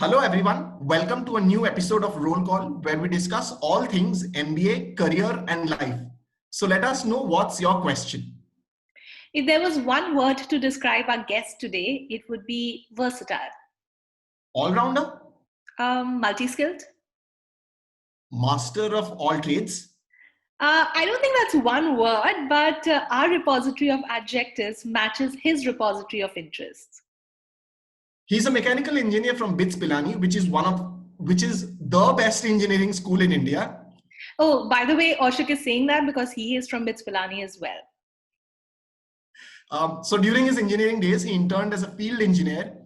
Hello everyone, welcome to a new episode of Roll Call where we discuss all things MBA, career and life. So let us know what's your question. If there was one word to describe our guest today, it would be versatile. All-rounder? Multi-skilled? Master of all trades? I don't think that's one word, but our repository of adjectives matches his repository of interests. He's a mechanical engineer from BITS Pilani, which is the best engineering school in India. Oh, by the way, Ashok is saying that because he is from BITS Pilani as well. So during his engineering days, he interned as a field engineer,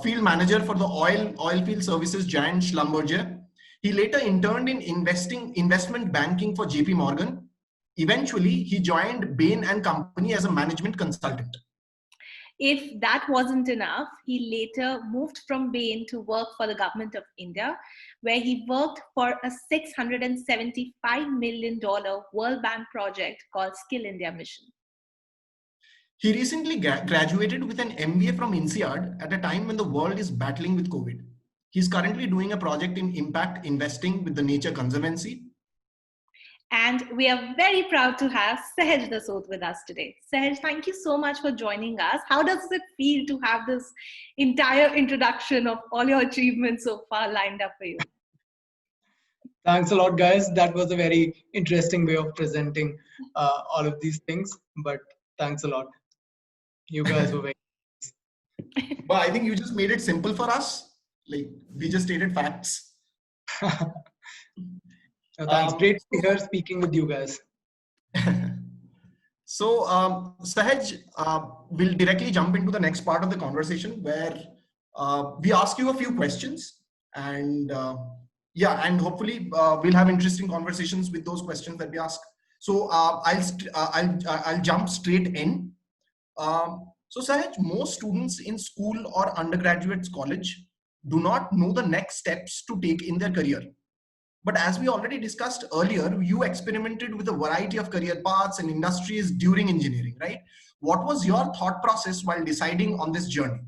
field manager for the oil field services giant Schlumberger. He later interned in investment banking for JP Morgan. Eventually, he joined Bain and Company as a management consultant. If that wasn't enough, he later moved from Bain to work for the government of India, where he worked for a $675 million World Bank project called Skill India Mission. He recently graduated with an MBA from INSEAD at a time when the world is battling with COVID. He's currently doing a project in impact investing with the Nature Conservancy. And we are very proud to have Sahaj Dasot with us today. Sahaj, thank you so much for joining us. How does it feel to have this entire introduction of all your achievements so far lined up for you? Thanks a lot, guys. That was a very interesting way of presenting all of these things, but thanks a lot. You guys were very nice. Well, I think you just made it simple for us. Like, we just stated facts. Thanks. Great to be here speaking with you guys. So, Sahaj, we'll directly jump into the next part of the conversation where we ask you a few questions and and hopefully we'll have interesting conversations with those questions that we ask. So I'll jump straight in. So Sahaj, most students in school or undergraduate college do not know the next steps to take in their career. But as we already discussed earlier, you experimented with a variety of career paths and industries during engineering, right? What was your thought process while deciding on this journey?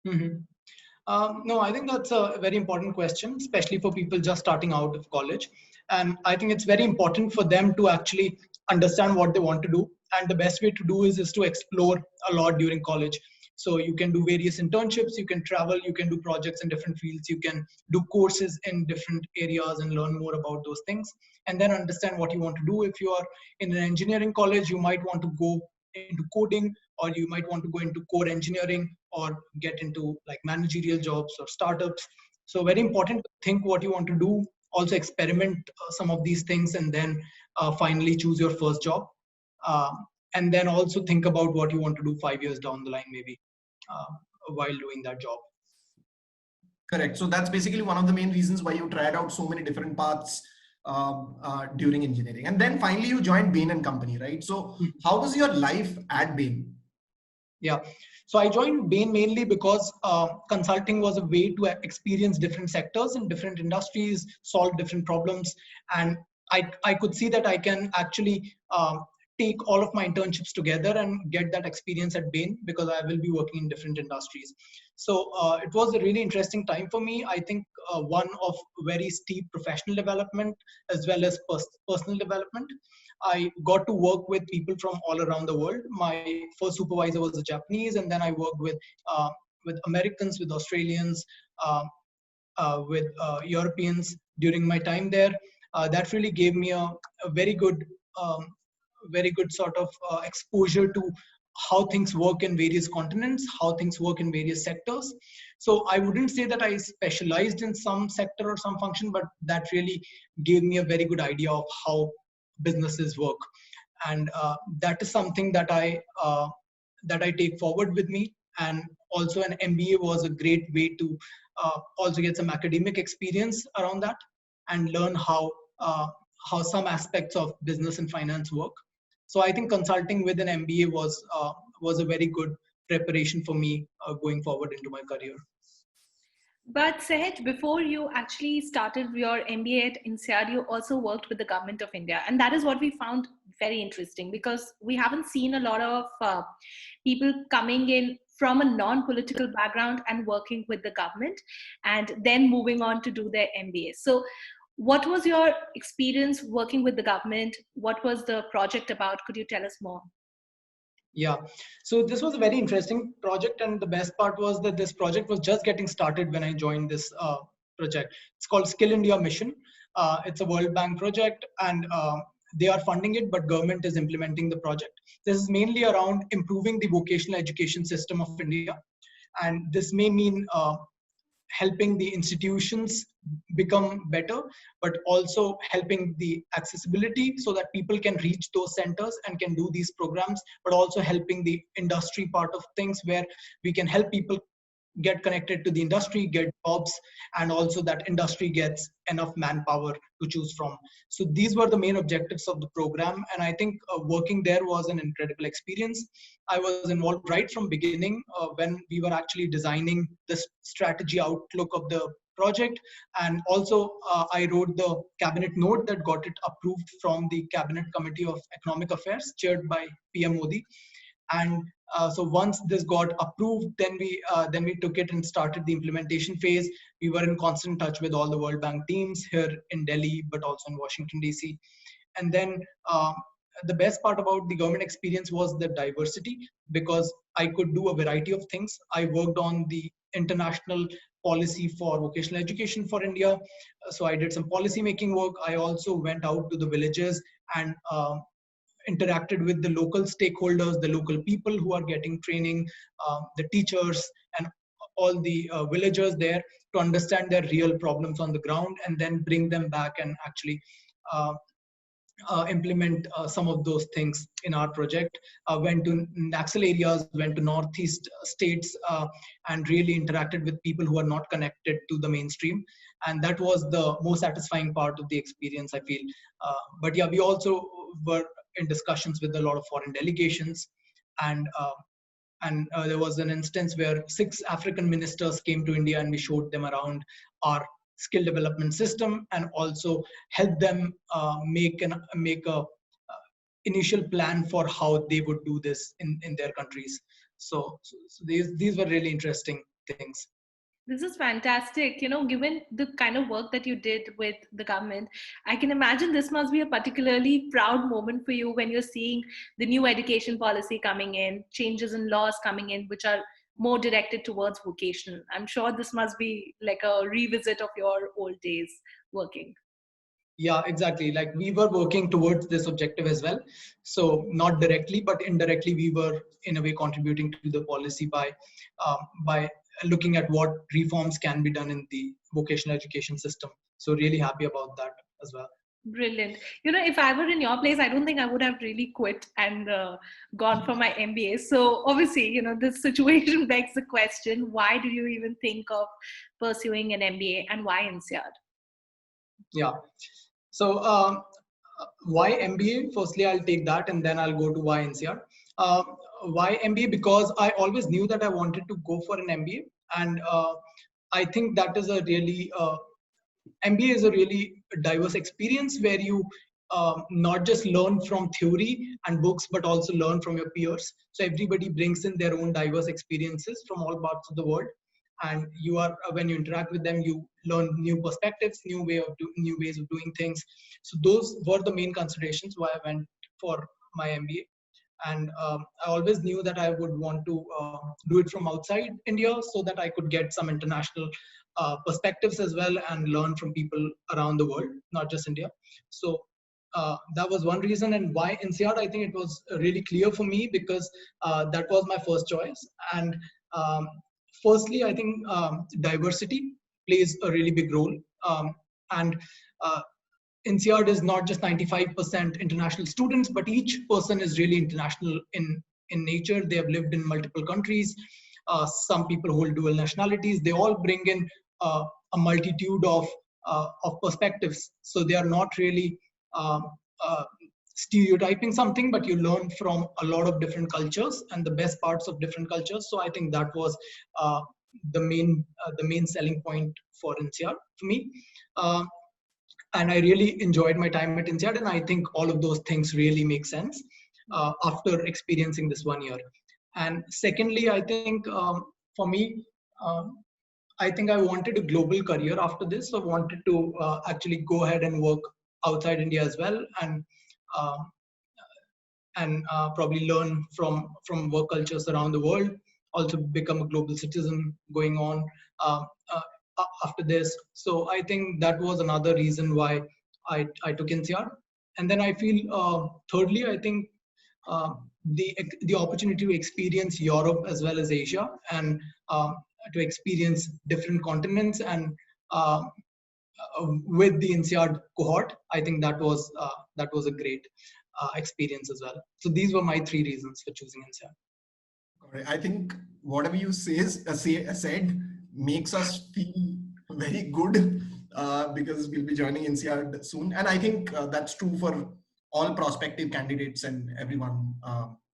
No, I think that's a very important question, especially for people just starting out of college. And I think it's very important for them to actually understand what they want to do. And the best way to do is to explore a lot during college. So you can do various internships, you can travel, you can do projects in different fields, you can do courses in different areas and learn more about those things, and then understand what you want to do. If you are in an engineering college, you might want to go into coding, or you might want to go into core engineering, or get into like managerial jobs or startups. So very important to think what you want to do, also experiment some of these things, and then finally choose your first job. And then also think about what you want to do 5 years down the line, maybe while doing that job. Correct. So that's basically one of the main reasons why you tried out so many different paths during engineering. And then finally you joined Bain and Company, right? So how was your life at Bain? Yeah. So I joined Bain mainly because consulting was a way to experience different sectors and different industries, solve different problems. And I could see that I can actually take all of my internships together and get that experience at Bain, because I will be working in different industries. So it was a really interesting time for me. I think one of very steep professional development as well as personal development. I got to work with people from all around the world. My first supervisor was a Japanese, and then I worked with Americans, with Australians, with Europeans during my time there. That really gave me a very good sort of exposure to how things work in various continents, how things work in various sectors. So I wouldn't say that I specialized in some sector or some function, but that really gave me a very good idea of how businesses work. And that is something that I take forward with me. And also an MBA was a great way to also get some academic experience around that and learn how some aspects of business and finance work. So I think consulting with an MBA was a very good preparation for me going forward into my career. But Sahaj, before you actually started your MBA at INSEAD, you also worked with the government of India. And that is what we found very interesting, because we haven't seen a lot of people coming in from a non-political background and working with the government, and then moving on to do their MBA. So what was your experience working with the government? What was the project about? Could you tell us more? Yeah, so this was a very interesting project, and the best part was that this project was just getting started when I joined this project. It's called Skill India Mission. It's a World Bank project, and they are funding it, but government is implementing the project. This is mainly around improving the vocational education system of India, and this may mean helping the institutions become better, but also helping the accessibility so that people can reach those centers and can do these programs, but also helping the industry part of things where we can help people get connected to the industry, get jobs, and also that industry gets enough manpower to choose from. So these were the main objectives of the program, and I think working there was an incredible experience. I was involved right from beginning when we were actually designing the strategy outlook of the project, and also I wrote the cabinet note that got it approved from the Cabinet Committee of Economic Affairs chaired by PM Modi. And so once this got approved, then we took it and started the implementation phase. We were in constant touch with all the World Bank teams here in Delhi, but also in Washington, DC. And then the best part about the government experience was the diversity, because I could do a variety of things. I worked on the international policy for vocational education for India. So I did some policy making work. I also went out to the villages and interacted with the local stakeholders, the local people who are getting training, the teachers, and all the villagers there, to understand their real problems on the ground and then bring them back and actually implement some of those things in our project. Went to Naxal areas, went to Northeast states, and really interacted with people who are not connected to the mainstream. And that was the most satisfying part of the experience, I feel. But yeah, we also were in discussions with a lot of foreign delegations, and there was an instance where 6 African ministers came to India, and we showed them around our skill development system and also help them make a initial plan for how they would do this in their countries. So these were really interesting things. This is fantastic. Given the kind of work that you did with the government, I can imagine this must be a particularly proud moment for you when you're seeing the new education policy coming in, changes in laws coming in, which are more directed towards vocational. I'm sure this must be like a revisit of your old days working. Yeah, exactly. Like, we were working towards this objective as well. So not directly, but indirectly, we were in a way contributing to the policy by looking at what reforms can be done in the vocational education system. So really happy about that as well. Brilliant. If I were in your place, I don't think I would have really quit and gone for my MBA. So obviously, this situation begs the question, why do you even think of pursuing an MBA, and why INSEAD? Yeah. So why MBA? Firstly, I'll take that, and then I'll go to why INSEAD. Why MBA? Because I always knew that I wanted to go for an MBA, and I think that is a really MBA is a really diverse experience where you not just learn from theory and books, but also learn from your peers. So everybody brings in their own diverse experiences from all parts of the world, and you are when you interact with them, you learn new perspectives, new ways of doing things. So those were the main considerations why I went for my MBA. And I always knew that I would want to do it from outside India, so that I could get some international perspectives as well and learn from people around the world, not just India. So that was one reason. And why INSEAD? I think it was really clear for me because that was my first choice. And firstly, I think diversity plays a really big role. And INSEAD is not just 95% international students, but each person is really international in nature. They have lived in multiple countries. Some people hold dual nationalities. They all bring in a multitude of perspectives. So they are not really stereotyping something, but you learn from a lot of different cultures and the best parts of different cultures. So I think that was the main selling point for INSEAD for me. And I really enjoyed my time at INSEAD, and I think all of those things really make sense after experiencing this 1 year. And secondly, I think for me, I think I wanted a global career after this. So I wanted to actually go ahead and work outside India as well, uh, and probably learn from work cultures around the world. Also become a global citizen going on uh, after this. So I think that was another reason why I took INSEAD. And then I feel thirdly, I think uh, the opportunity to experience Europe as well as Asia, and to experience different continents, and uh, with the INSEAD cohort, I think that was a great experience as well. So these were my three reasons for choosing INSEAD. Alright, I think whatever you said makes us feel very good because we'll be joining INSEAD soon. And I think that's true for all prospective candidates and everyone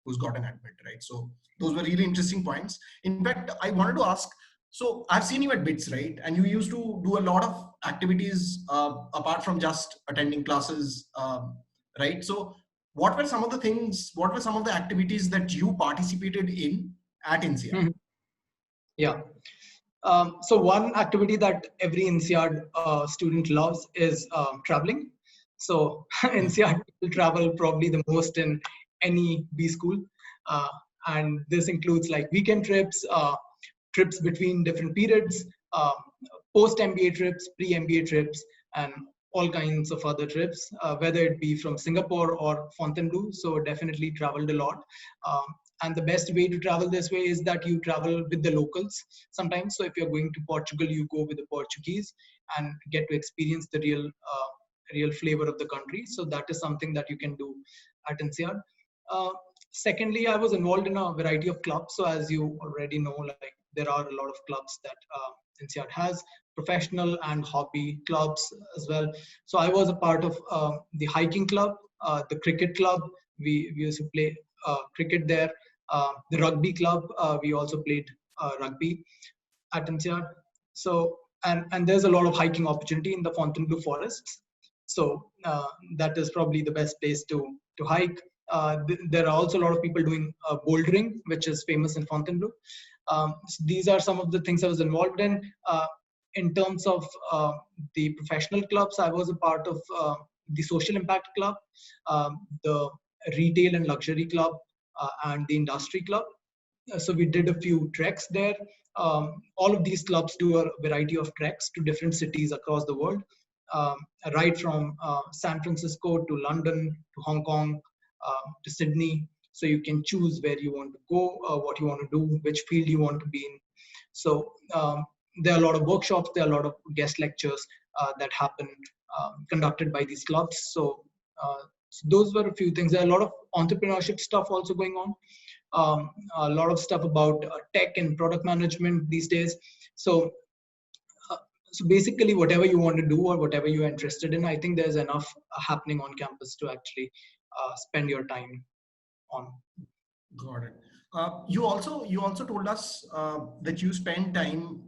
who's got an admit, right? So those were really interesting points. In fact, I wanted to ask, so I've seen you at BITS, right? And you used to do a lot of activities apart from just attending classes, right? So what were some of the things, what were some of the activities that you participated in at INSEAD? Mhm. Yeah. So one activity that every INSEAD student loves is traveling. So INSEAD people travel probably the most in any B school. Uh, and this includes like weekend trips, trips between different periods, uh, post-MBA trips, pre-MBA trips, and all kinds of other trips, whether it be from Singapore or Fontainebleau. So definitely traveled a lot. Um, and the best way to travel this way is that you travel with the locals sometimes. So if you're going to Portugal, you go with the Portuguese and get to experience the real flavor of the country. So that is something that you can do at INSEAD. Uh, Secondly, I was involved in a variety of clubs. So as you already know, like there are a lot of clubs that INSEAD has, professional and hobby clubs as well. So I was a part of the hiking club, the cricket club. We used to play cricket there. The rugby club, we also played rugby at INSEAD. So and there's a lot of hiking opportunity in the Fontainebleau forests. So that is probably the best place to hike. There are also a lot of people doing bouldering, which is famous in Fontainebleau. So these are some of the things I was involved in. In terms of the professional clubs, I was a part of the Social Impact Club, the Retail and Luxury Club, and the Industry Club. So we did a few treks there. All of these clubs do a variety of treks to different cities across the world, um, right from San Francisco to London to Hong Kong to Sydney. So you can choose where you want to go, what you want to do, which field you want to be in. So there are a lot of workshops, there are a lot of guest lectures that happen conducted by these clubs. So those were a few things. There are a lot of entrepreneurship stuff also going on. A lot of stuff about tech and product management these days. So, so basically, whatever you want to do or whatever you're interested in, I think there's enough happening on campus to actually spend your time on. Got it. You also told us that you spent time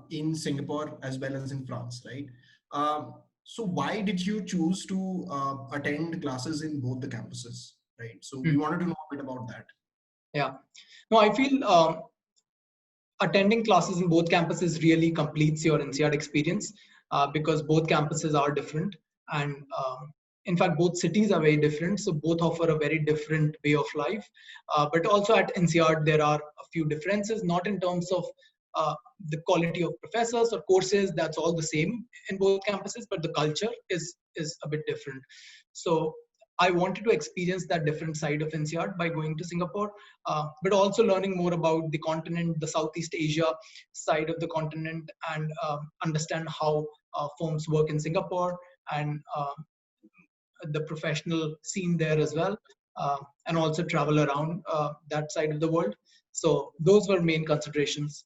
in Singapore as well as in France, right? So why did you choose to attend classes in both the campuses, right? So we wanted to know a bit about that. Yeah. No, I feel attending classes in both campuses really completes your INSEAD experience because both campuses are different, and in fact both cities are very different, so both offer a very different way of life. But also at INSEAD there are a few differences, not in terms of the quality of professors or courses, that's all the same in both campuses, but the culture is a bit different. So I wanted to experience that different side of INSEAD by going to Singapore, but also learning more about the continent, the Southeast Asia side of the continent, and understand how firms work in Singapore and the professional scene there as well, and also travel around that side of the world. So those were main considerations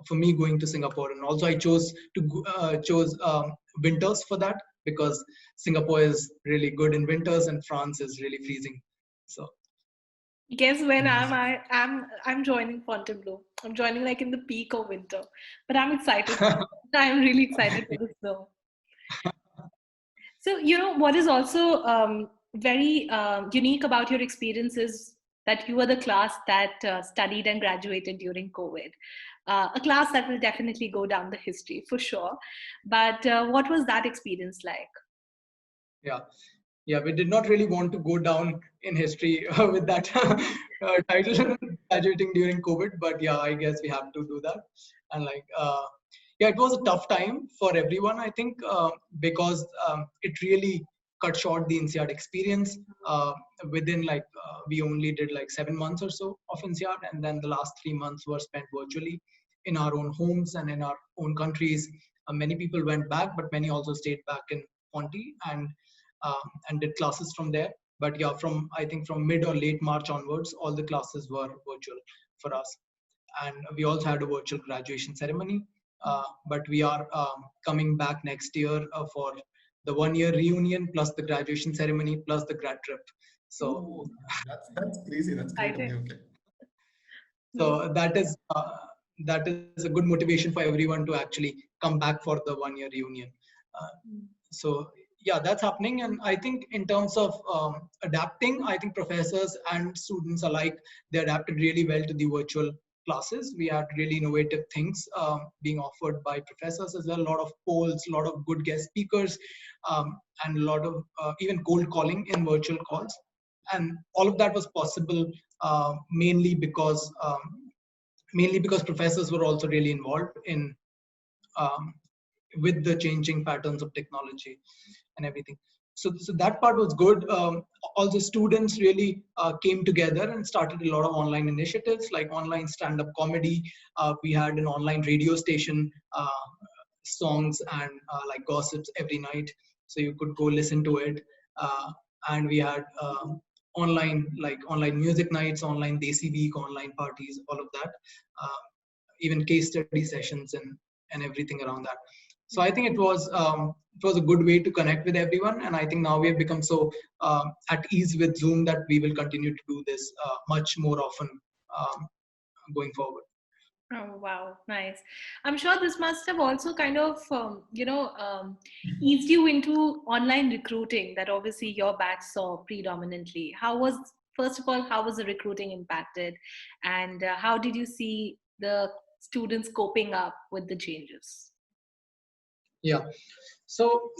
for me going to Singapore. And also I chose winters for that, because Singapore is really good in winters and France is really freezing. So Guess when I'm joining Fontainebleau. I'm joining like in the peak of winter, but I'm excited. I'm really excited for the snow. So what is also very unique about your experience is that you were the class that studied and graduated during COVID. A class that will definitely go down the history for sure. But what was that experience like? Yeah. Yeah, we did not really want to go down in history with that title, graduating during COVID, but yeah, I guess we have to do that. And yeah, it was a tough time for everyone, I think, because it really cut short the INSEAD experience. Within we only did 7 months or so of INSEAD, and then the last 3 months were spent virtually in our own homes and in our own countries. Many people went back, but many also stayed back in Ponty and did classes from there. But yeah, I think from mid or late March onwards, all the classes were virtual for us. And we also had a virtual graduation ceremony. But we are coming back next year for the 1-year reunion plus the graduation ceremony plus the grad trip. So that's crazy. That's great. Okay. So that is a good motivation for everyone to actually come back for the 1-year reunion. So yeah, that's happening. And I think in terms of adapting, I think professors and students alike, they adapted really well to the virtual classes. We had really innovative things being offered by professors as well. A lot of polls, a lot of good guest speakers, and a lot of even cold calling in virtual calls. And all of that was possible mainly because professors were also really involved in with the changing patterns of technology and everything. So that part was good. All the students really came together and started a lot of online initiatives like online stand-up comedy. We had an online radio station, songs and gossips every night, so you could go listen to it. And we had online music nights, online Desi Week, online parties, all of that. Even case study sessions and everything around that. So I think it was a good way to connect with everyone, and I think now we have become so at ease with Zoom that we will continue to do this much more often going forward. Oh, wow. Nice. I'm sure this must have also kind of, eased you into online recruiting that obviously your batch saw predominantly. First of all, how was the recruiting impacted? And how did you see the students coping up with the changes? Yeah. So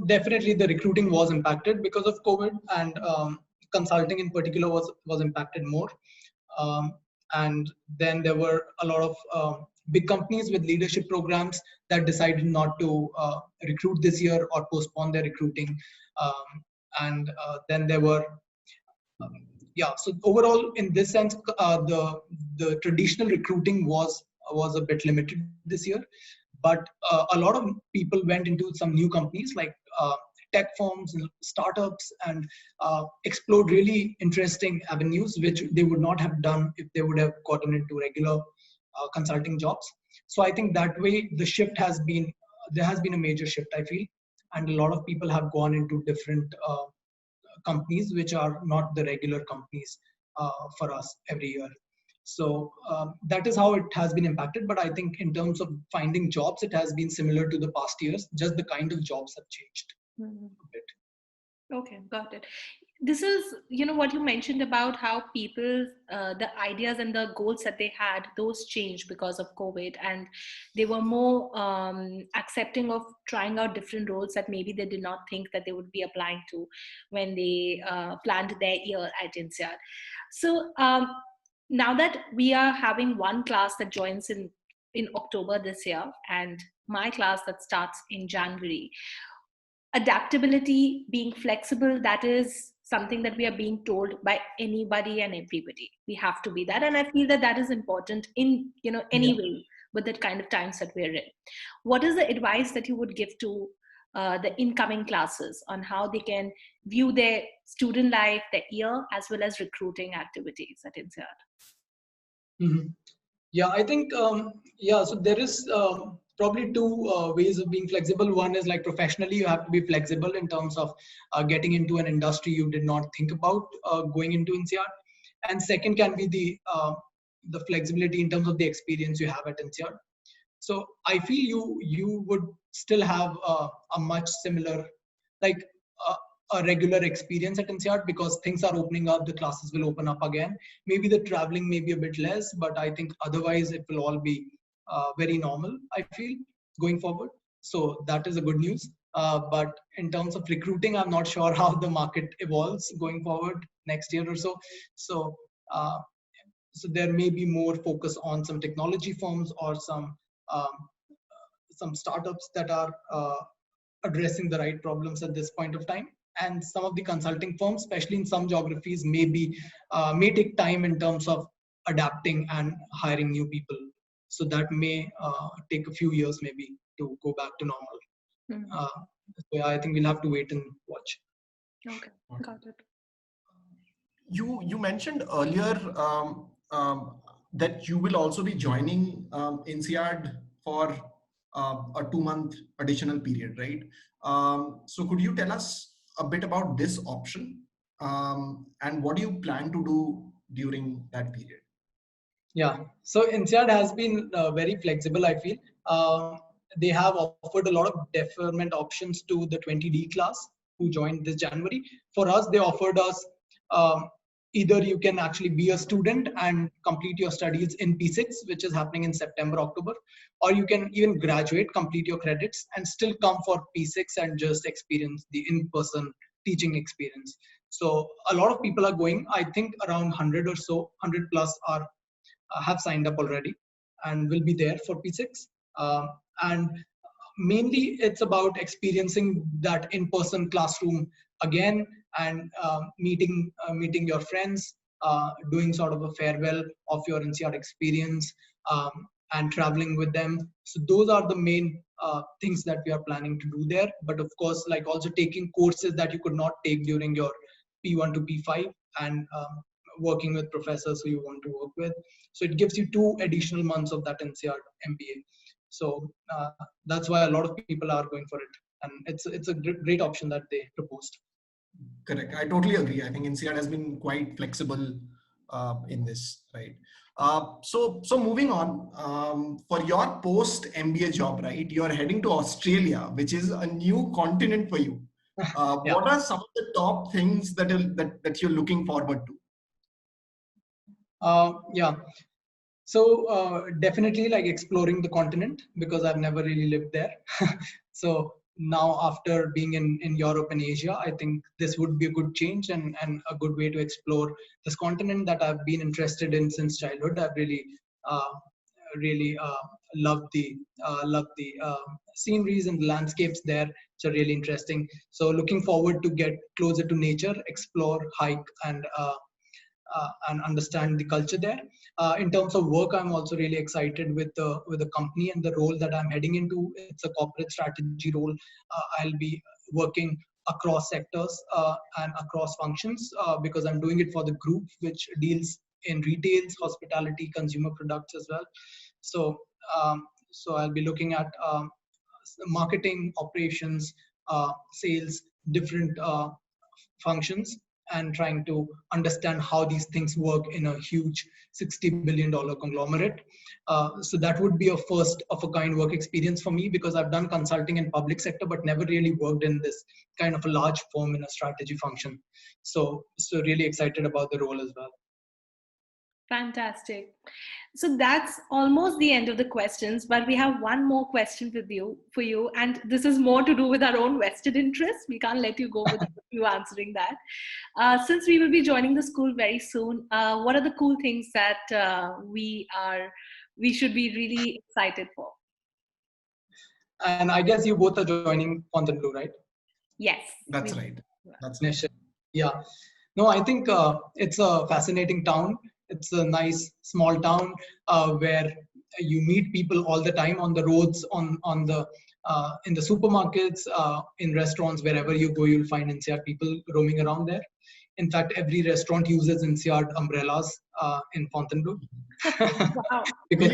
definitely the recruiting was impacted because of COVID, and consulting in particular was impacted more. And then there were a lot of big companies with leadership programs that decided not to recruit this year or postpone their recruiting. And then there were, so overall in this sense, the traditional recruiting was a bit limited this year. But a lot of people went into some new companies like tech firms and startups and explored really interesting avenues which they would not have done if they would have gotten into regular consulting jobs. So I think that way there has been a major shift, I feel, and a lot of people have gone into different companies which are not the regular companies for us every year. So that is how it has been impacted. But I think in terms of finding jobs, it has been similar to the past years. Just the kind of jobs have changed a bit. Okay, got it. This is, what you mentioned about how people, the ideas and the goals that they had, those changed because of COVID, and they were more accepting of trying out different roles that maybe they did not think that they would be applying to when they planned their year at INSEAD. So now that we are having one class that joins in October this year, and my class that starts in January, adaptability, being flexible, that is something that we are being told by anybody and everybody. We have to be that. And I feel that that is important in, any way with the kind of times that we're in. What is the advice that you would give to the incoming classes on how they can view their student life, their year, as well as recruiting activities at INSEAD? Mm-hmm. Yeah, I think, so there is probably two ways of being flexible. One is like professionally, you have to be flexible in terms of getting into an industry you did not think about going into INSEAD. And second can be the flexibility in terms of the experience you have at INSEAD. So I feel you would still have a much similar, like a regular experience at INSEAD because things are opening up, the classes will open up again. Maybe the traveling may be a bit less, but I think otherwise it will all be very normal, I feel, going forward. So that is a good news. But in terms of recruiting, I'm not sure how the market evolves going forward next year or so. So, so there may be more focus on some technology firms or some startups that are addressing the right problems at this point of time. And some of the consulting firms, especially in some geographies, may take time in terms of adapting and hiring new people. So that may take a few years maybe to go back to normal. So yeah, I think we'll have to wait and watch. Okay, got it. You mentioned earlier that you will also be joining INSEAD for a 2-month additional period, right? So could you tell us a bit about this option and what do you plan to do during that period? Yeah, so INSEAD has been very flexible, I feel. They have offered a lot of deferment options to the 20D class who joined this January. For us, they offered us either you can actually be a student and complete your studies in P6, which is happening in September, October, or you can even graduate, complete your credits, and still come for P6 and just experience the in-person teaching experience. So a lot of people are going. I think around 100 or so, 100 plus have signed up already and will be there for P6. And mainly it's about experiencing that in-person classroom again and meeting your friends, doing sort of a farewell of your INSEAD experience and traveling with them. So those are the main things that we are planning to do there. But of course, like also taking courses that you could not take during your P1 to P5 and working with professors who you want to work with. So it gives you 2 additional months of that INSEAD MBA. So that's why a lot of people are going for it. And it's a great option that they proposed. Correct. I totally agree. I think INSEAD has been quite flexible in this, right? So moving on, for your post-MBA job, right? You're heading to Australia, which is a new continent for you. Yeah. What are some of the top things that you're looking forward to? Yeah. So definitely like exploring the continent because I've never really lived there. So now after being in Europe and Asia, I think this would be a good change and a good way to explore this continent that I've been interested in since childhood. I've really loved the sceneries and the landscapes there, which are really interesting. So looking forward to get closer to nature, explore, hike, and understand the culture there. In terms of work, I'm also really excited with the company and the role that I'm heading into. It's a corporate strategy role. I'll be working across sectors and across functions because I'm doing it for the group, which deals in retails, hospitality, consumer products as well. So I'll be looking at marketing, operations, sales, different functions, and trying to understand how these things work in a huge $60 billion conglomerate. So that would be a first of a kind work experience for me because I've done consulting in public sector, but never really worked in this kind of a large firm in a strategy function. So really excited about the role as well. Fantastic. So that's almost the end of the questions, but we have one more question for you, and this is more to do with our own vested interests. We can't let you go without you answering that. Since we will be joining the school very soon, what are the cool things that we should be really excited for? And I guess you both are joining Fontainebleau, right? Yes. That's right. That's right. Yeah. No, I think it's a fascinating town. It's a nice small town where you meet people all the time on the roads, in the supermarkets, in restaurants, wherever you go, you'll find INSEAD people roaming around there. In fact, every restaurant uses INSEAD umbrellas in Fontainebleau. Wow. Because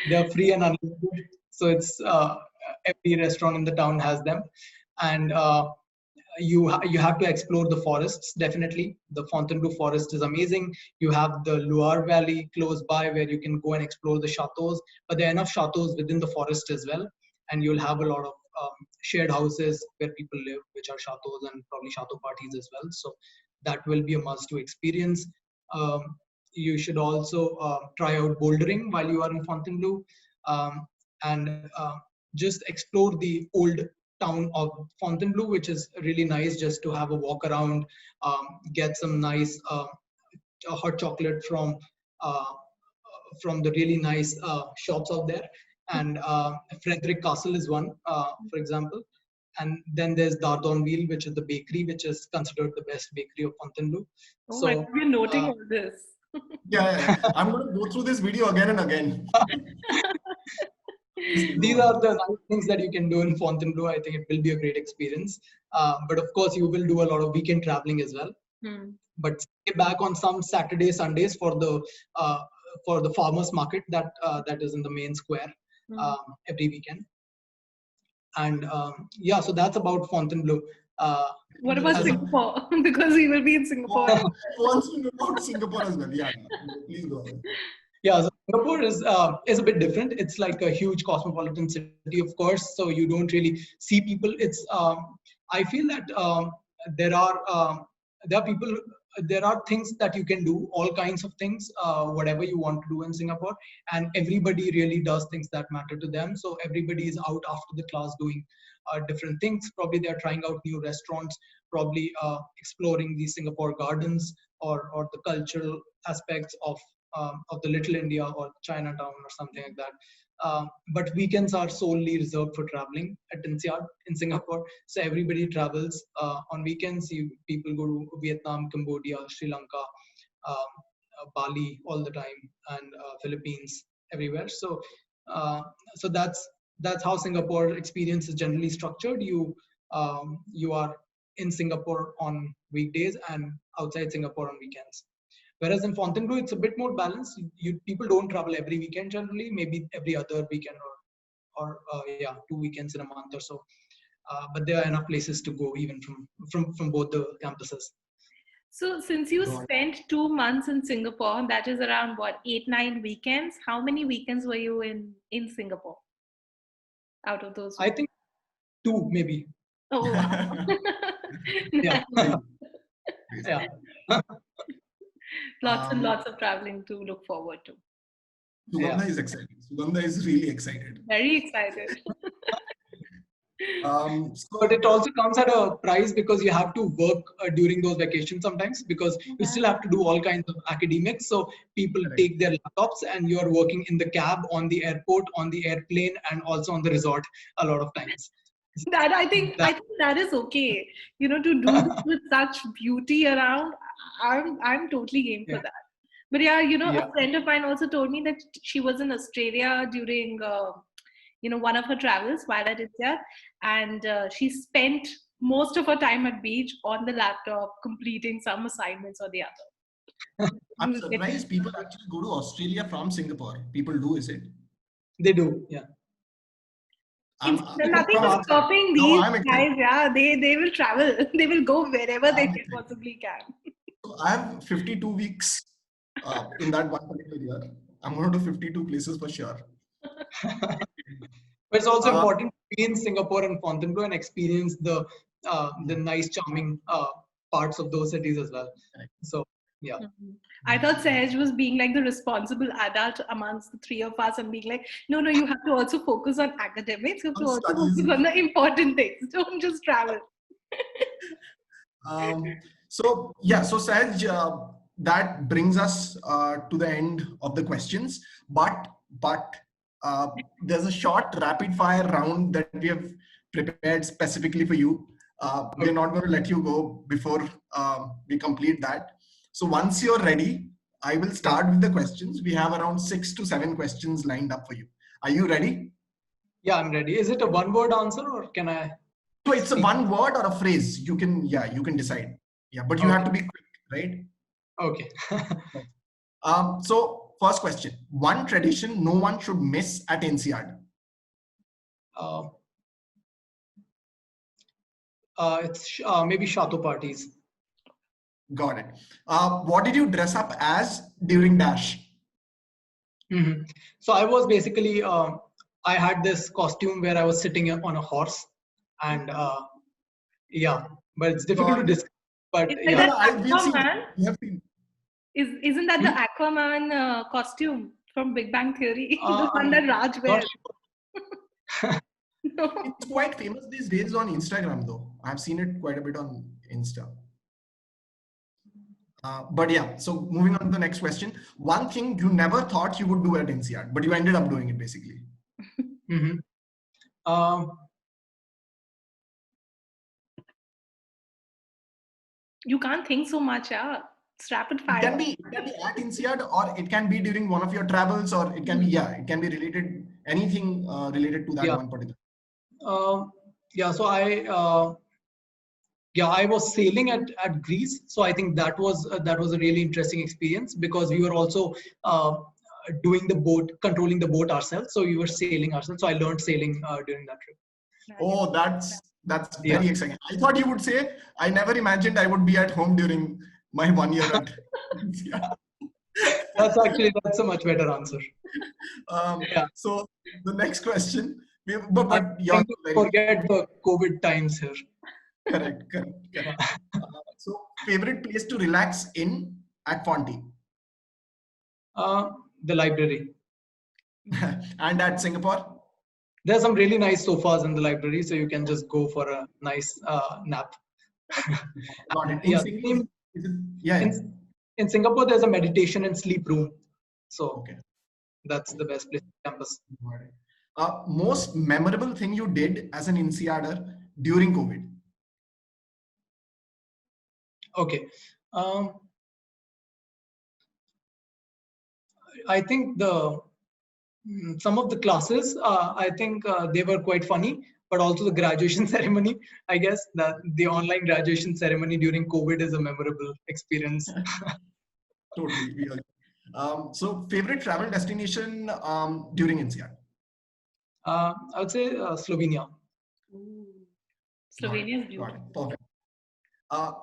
they're free and unlimited. So it's every restaurant in the town has them. And you have to explore the forests. Definitely the Fontainebleau forest is amazing. You have the Loire Valley close by where you can go and explore the chateaus, but there are enough chateaus within the forest as well, and you'll have a lot of shared houses where people live, which are chateaus and probably chateau parties as well. So that will be a must to experience. You should also try out bouldering while you are in Fontainebleau, and just explore the old town of Fontainebleau, which is really nice just to have a walk around, get some nice hot chocolate uh, from the really nice shops out there. And Frederick Castle is one, for example. And then there's Dardonville, which is the bakery, which is considered the best bakery of Fontainebleau. Oh my God, you're noting all this. Yeah. I'm going to go through this video again and again. These are the nice things that you can do in Fontainebleau. I think it will be a great experience. But of course, you will do a lot of weekend traveling as well. But stay back on some Saturdays, Sundays for the farmers market that is in the main square every weekend. And so that's about Fontainebleau. What about Singapore? Because we will be in Singapore. Wants to know about Singapore as well. Yeah, please go ahead. Yeah, so Singapore is a bit different. It's like a huge cosmopolitan city, of course. So you don't really see people. It's I feel that there are people. There are things that you can do, all kinds of things, whatever you want to do in Singapore, and everybody really does things that matter to them. So everybody is out after the class doing different things. Probably they are trying out new restaurants, probably exploring the Singapore gardens or the cultural aspects of the Little India or Chinatown or something like that. But weekends are solely reserved for traveling at INSEAD in Singapore. So everybody travels on weekends. People go to Vietnam, Cambodia, Sri Lanka, Bali all the time, and Philippines, everywhere. So that's how Singapore experience is generally structured. You are in Singapore on weekdays and outside Singapore on weekends. Whereas in Fontainebleau, it's a bit more balanced. People don't travel every weekend generally, maybe every other weekend or 2 weekends in a month or so. But there are enough places to go even from both the campuses. So since you spent 2 months in Singapore, that is around what, 8-9 weekends? How many weekends were you in Singapore out of those? I think 2 maybe. Oh, wow. Yeah. Yeah. Lots and lots of traveling to look forward to. Sugandha is excited. Sugandha is really excited. Very excited. But it also comes at a price because you have to work during those vacations sometimes, because you still have to do all kinds of academics. So people take their laptops and you're working in the cab, on the airport, on the airplane, and also on the resort a lot of times. That I think that is okay. To do this with such beauty around, I'm totally game for that. But a friend of mine also told me that she was in Australia during one of her travels while at INSEAD, and she spent most of her time at beach on the laptop completing some assignments or the other. I'm surprised people actually go to Australia from Singapore. People do, is it? They do, yeah. Nothing is stopping these guys. Yeah, they will travel. They will go wherever they possibly can. So I have 52 weeks in that one particular year. I'm going to do 52 places for sure. But it's also important to be in Singapore and Fontainebleau and experience the nice, charming parts of those cities as well. So, yeah. I thought Sahaj was being like the responsible adult amongst the three of us and being like, no, you have to also focus on academics. You have to also focus on the important things. Don't just travel. So Sahaj, that brings us to the end of the questions. But there's a short rapid fire round that we have prepared specifically for you. We're not going to let you go before we complete that. So once you're ready, I will start with the questions. We have around 6 to 7 questions lined up for you. Are you ready? Yeah, I'm ready. Is it a one-word answer or can I? So it's a one word or a phrase. You can decide. Yeah, but you have to be quick, right? Okay. So first question: one tradition no one should miss at INSEAD. It's maybe chateau parties. Got it. What did you dress up as during Dash? Mm-hmm. So I was basically I had this costume where I was sitting on a horse, and yeah, but it's difficult to describe. But Is yeah, that We have seen. Aquaman? We have seen. Isn't that the Hmm? Aquaman costume from Big Bang Theory? The one I'm that Raj not wears? No. It's quite famous these days on Instagram, though. I've seen it quite a bit on Insta. But yeah, so moving on to the next question. One thing you never thought you would do at INSEAD, but you ended up doing it basically. Mm-hmm. Um, You can't think so much, yeah. It's rapid It fire. can be at INSEAD, or it can be during one of your travels, or it can be, yeah, it can be related, anything related to that yeah. one particular. Yeah. So I was sailing at Greece. So I think that was a really interesting experience, because we were also doing the boat, controlling the boat ourselves. So we were sailing ourselves. So I learned sailing during that trip. Oh, that's Yeah. very exciting. I thought you would say, I never imagined I would be at home during my 1 year at INSEAD. That's a much better answer. Yeah. So the next question, I'm but you're trying to forget the COVID times here. correct. So favorite place to relax in at Fonty The library. and at Singapore? There's some really nice sofas in the library, so you can just go for a nice nap. Got it. Yeah, Singapore, yeah. in Singapore, there's a meditation and sleep room. So Okay. that's the best place on campus. Most memorable thing you did as an INSEADer during COVID? Okay. I think some of the classes, I think they were quite funny, but also the graduation ceremony. I guess that the online graduation ceremony during COVID is a memorable experience. Totally. We agree. So favorite travel destination during INSEAD? I would say Slovenia. Ooh. Slovenia is Got beautiful. it. Perfect.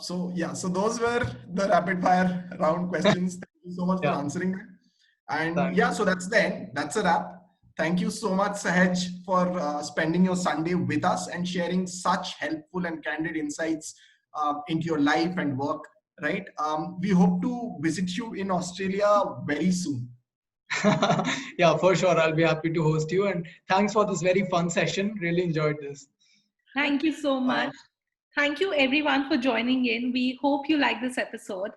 So yeah, so those were the rapid fire round questions. Thank you so much for Yeah. answering them. And Thanks. yeah, so that's the end. That's a wrap. Thank you so much, Sahaj, for spending your Sunday with us and sharing such helpful and candid insights into your life and work. Right? We hope to visit you in Australia very soon. Yeah, for sure. I'll be happy to host you. And thanks for this very fun session. Really enjoyed this. Thank you so much. Thank you everyone for joining in. We hope you like this episode.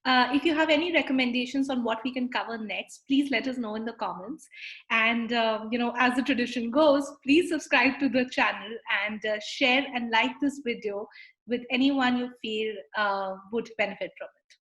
If you have any recommendations on what we can cover next, please let us know in the comments. And as the tradition goes, please subscribe to the channel and share and like this video with anyone you feel would benefit from it.